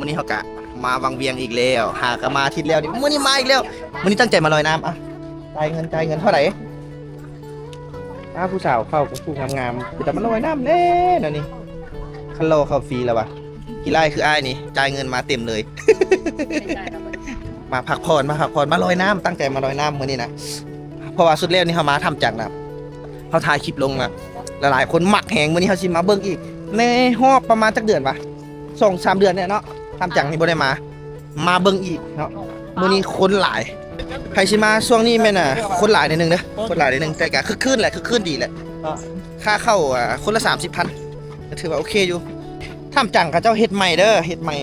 วันนี้เขากะมาวังเวียงอีกแล้วหากะมาอาทิตย์แล้วนี่วันนี้มาอีกแล้ววันนี้ตั้งใจมาลอยน้ำอ่ะจ่ายเงินเท่าไหร่ผู้สาวเข้าผู้งามๆแต่มันลอยน้ำแน่นะนี่คันโลเข้าฟรีแล้ววะกี่ไร่คืออ้ายนี่จ่ายเงินมาเต็มเลย มาพักผ่อนมาลอยน้ำตั้งใจมาลอยน้ำมื้อนี้นะเพราะว่าสุดแล้วนี่เขามาทำจากนะเขาถ่ายคลิปลงนะหลายๆคนหมักแหงมื้อนี้เขาสิมาเบิ่งอีกในหอบประมาณจักเดือนปะ2-3 เดือนเนี่ยเนาะทำจากนี่บ่ได้มาเบิ่งอีกเนาะมื้อนี้คนหลายใครสิมาช่วงนี้แม่น่ะคนหลายนิดนึงเด้อคนหลายนิดนึงแต่ก็คึกคืนแหละคึกคืนดีแหละค่าเข้าคนละ 30,000ก็ถือว่าโอเคอยู่ทำจังกับเจ้าเฮ็ดใหม่เด้อเฮ็ดใหม่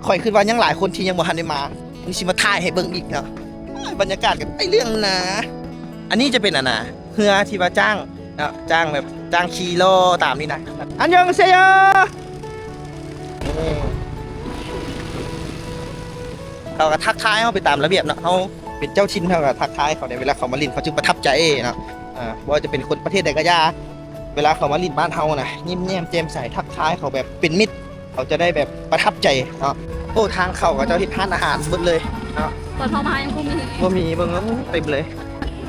ค่อยคิดว่ายังหลายคนที่ยังบ่ทันได้มานี่สิมาถ่ายให้เบิ่งอีกเนาะบรรยากาศกันไอ้เรื่องนะอันนี้จะเป็นอันน่ะเฮือที่ว่าจ้างเนาะจ้างแบบจ้างขี่โลตามนี่นะอันยองเซโยเขาก็ทักทายเขาไปตามระเบียบเนาะเขาเป็นเจ้าชินเขาก็ทักทายเขาในเวลาเขามาลินเขาจึงประทับใจเนาะว่าจะเป็นคนประเทศใดก็ยาเวลาเขามาลินบ้านเฮานะยิ้มแย้มแจ่มใสทักทายเขาแบบเป็นมิตรเขาจะได้แบบประทับใจเนาะโอ้ทางเขาก็เจ้าที่ทานอาหารเบิดเลยเนาะตอนเข้ามายังคงมีบ่มีเบิ่งแล้วเต็มเลย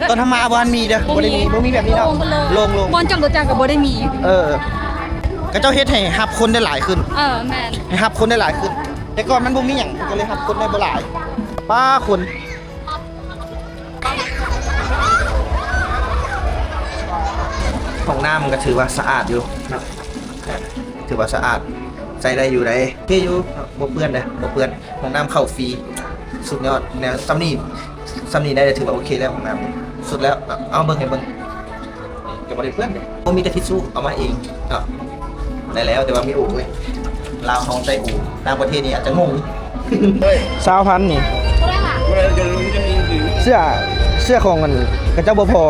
ตอนทำมาบ้านมีเด้อบ่ได้มีบ่มีแบบนี้เนาะลงบอลจับรถจักรกับบ่ได้มีก็เจ้าเฮ็ดให้รับคนได้หลายขึ้นแม่นให้รับคนได้หลายขึ้นแต่ก่อนมันบ่มีหยังก็เลยรับคนได้บ่หลายป้าคนของน้ำมันก็ถือว่าสะอาดอยู่ถือว่าสะอาดใส่ได้อยู่ได้เท่อยู่บ่เปื้อนเด้อบ่เปื้อนของน้ำเข้าฟรีสุดยอดแนวซ้ำนี่ได้ถือว่าโอเคแล้วของน้ำสุดแล้วเอาเบิ่งให้เบิ่งก็บ่ได้เปื้อนบ่มีแต่ทิชชู่เอามาเองได้แล้วแต่ว่ามีอู่เว้ยลาวเฮาใส่อู่ต่างประเทศนี่อาจจะงง20,000นี่เสื้อของมันกระเจ้าบ่พอ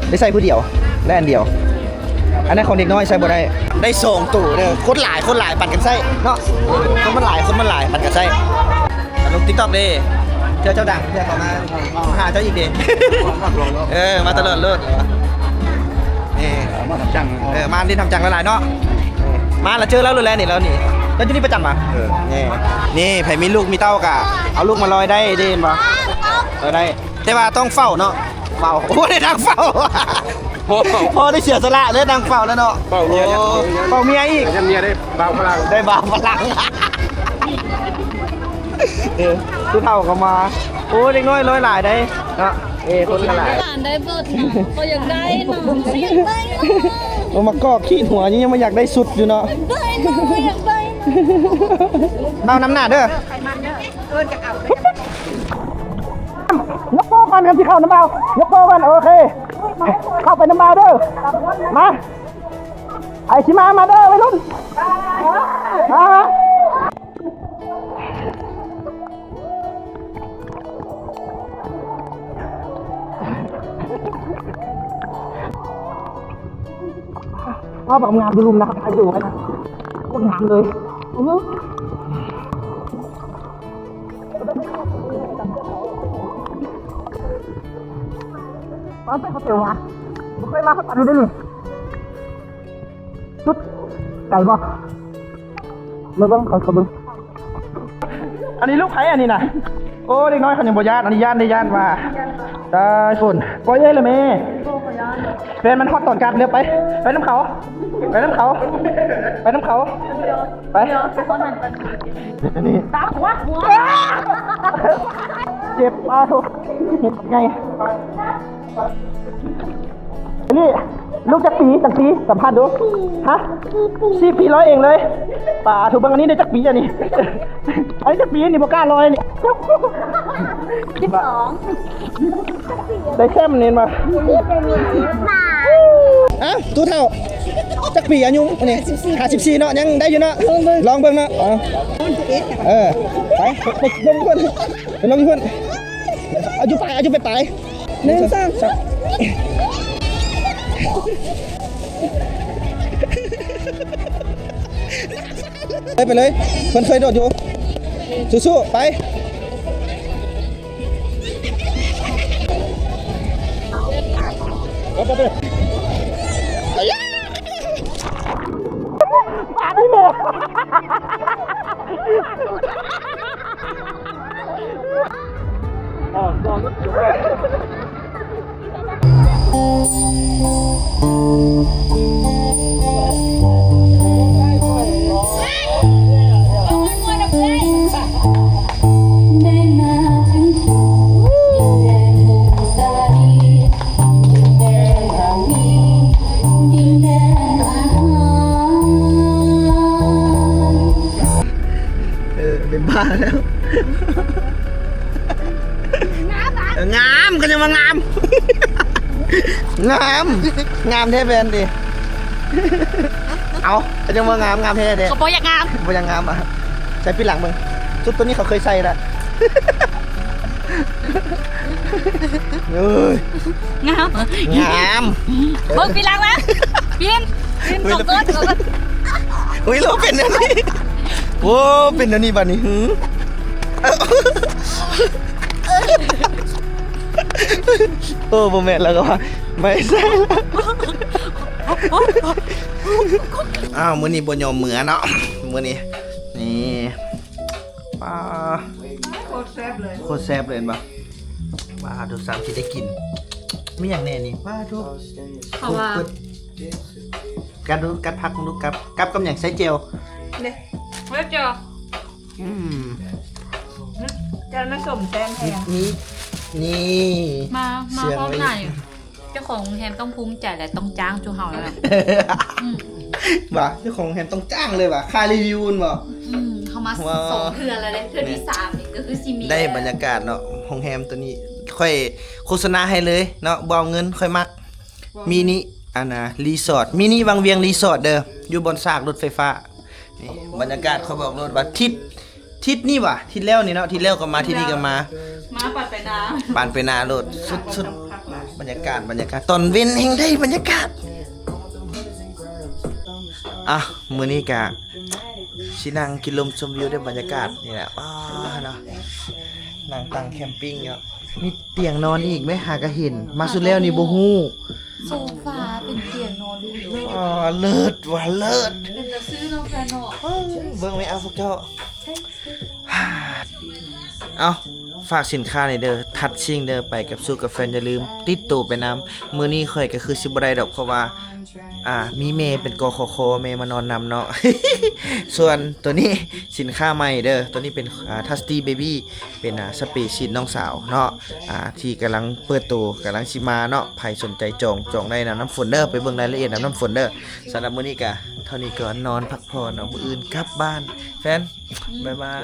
ได้ใส่ผู้เดียวได้อันเดียวอันนั้นของเด็กน้อยใส่บ่ได้2ตู้เด้อคนหลายปั่นกันใส่เนาะคนมันหลายปั่นกันใส่ลง TikTok เด้เจ้าดังเจ้าเขามาหาเจ้าอีกเด้มาตลอดเลยนี่มาทำจังมาเล่นทำจังหลายๆเนาะมาแล้วเจอแล้วรู้แล้วนี่แล้วนี่แล้วที่นี่ประจำมานี่ไผมีลูกมีเต้ากะเอาลูกมาลอยได้เด่นปะได้แต่ว่าต้องเฝ้าเนาะเฝ้าโอ้ได้ดังเฝ้าพอได้เสียสละเลยดังเฝ้าแล้วเนาะเฝ้าเมียอีกเมียได้บ่าวฝรั่งผู้เฒ่าก็มาโอ้เด็กน้อยร้อยหลายได้เนาะคนละหลายได้เบิดเขาอยากได้เนาะมากอกขี้หัวนี่ยังไม่อยากได้สุดอยู่เนาะได้อยากได้เบาน้ำหน้าเด้อยกโป้กันครับที่เข้าน้ำเบายกโป้กันโอเคเข้าไปน้ำเบาเด้อมาไอชิมาเด้อไปรุ่นว่าแบบงามดูลุมนะครับไปดูไหมนะโคตรงามเลยมาเป็นก๋วยเตี๋ยวนะไม่เคยมาสักวันดูได้เลยชุดไก่บ่เมื่อบ้างเขาบึงอันนี้ลูกไผ่อันนี้นะโอ้เด็กน้อยเขายังบ่ญาติอันนี้ญาติได้ญาติมาได้ฝุ่นปล่อยเลยแม่แฟนมันฮอตตอนการเรือไปน้ำเขาไปนี่ตาหัวเจ็บถูกเห็นไงนี่ลูกจักปีสัมภาษณ์ดูฮะ4 ปีร้อยเองเลยป่าถูกบางอันนี้ได้จักปีอันนี้อันนี้จักปีนี่บ่กล้าลอยนี่12ได้แค่มันเน้นมาตู้เท่าจักปีอายุนี่54เนาะยังได้อยู่เนาะลองเบิ่งเนาะไปลงคนอายุไป1 2 3ไปเลยคนเคยโดดอยู่สู้ๆไปปานี่แม่ เป็นบ้าแล้วงามก็จะมางาม งามแท้แบนดิเอาก็จะมางามแท้เด้ เขาบอกอย่างงาม บ่ยังงามอ่ะใส่ปีหลังมึงชุดตัวนี้เขาเคยใส่ละเอ้ย งาม งาม เบิ่งปีหลังแล้วปีนตกก้น อุ้ยเราเป็นอันนี้โอ้เป็นอันนี้บัดนี้หือโอ้บ่แม่นแล้วก็ว่าไม่ใช่แล้วอ้าวมื้อนี้บ่ยอมเหมือเนาะมื้อนี้นี่ป้าโคตรแซ่บเลยเห็นป่ะป้าดูสามที่ได้กินไม่อย่างแน่นี่ป้าทุก เขาว่า กัดพักมึงดูกับกับอย่างใส่เจล เนี่ยเฮ้ยเจ้า อืม จะน่าสมแซมแทน นี่ มาพร้อม เสียงไว้ หน้าอยู่เจ้าของแฮมต้องภูมิใจและต้องจ้างจูเฮาแล้ว ว่ะเจ้าของแฮมต้องจ้างเลยว่ะค่ารีวิวบ่ เขามา ว้าว สองเทือนแล้วเลยเทือนที่สามนี่ก็คือซิมี ได้บรรยากาศเนาะโรงแรมตัวนี้ค่อยโฆษณาให้เลยเนาะบ่เอาเงินค่อยมักมินิอันน่ะรีสอร์ทมินิวังเวียงรีสอร์ทเด้ออยู่บนซากรถไฟฟ้านี่บรรยากาศเขาบอกรถว่าทิศนี่ว่ะทิศแล้วนี่เนาะทิศแล้วก็มาที่นี่ก็มา ปัดไปนา ปานไปนาโลดสุดบรรยากาศตอนเว้นแห่งได้บรรยากาศอ่ะมื้อนี้กะสินั่งกินลมชมวิวได้บรรยากาศนี่แหละว้าเนาะนั่งตั้งแคมปิ้งเนาะมีเตียงนอนอีกไหมหากะเห็นมาสุดแล้วนี่บ่ฮู้ โซฟาเป็นเตียงนอนดูเลย อ๋อเลิศว่ะเลิศ เป็นจะซื้อน้องแฟนเนาะ เบิ่งไหมเอาพวกเจ้าเอาฝากสินค้าในอยเด้อทัดชิงเด้อไปกับสู้กับแฟนอย่าลืมติดตัวไปนำมื้อนี้ข่อยก็คือสิบ่ได้ดอกเพราะว่ามีเมย์เป็นกคคเมย์มานอนนำเนาะ ส่วนตัวนี้สินค้าใหม่เด้อตัวนี้เป็นทัสตี้เบบี้เป็นสเปรย์ชีทน้องสาวเนาะที่กำลังเปิดตัวกำลังสิมาเนาะใครสนใจจองได้น้ำฝนเด้อไปเบิ่งรายละเอียดน้ำฝนเด้อสำหรับมื้อนี้ก็เท่านี้ก่อนนอนพักผ่อนเอามื้ออื่นกลับบ้านแฟนบ๊ายบาย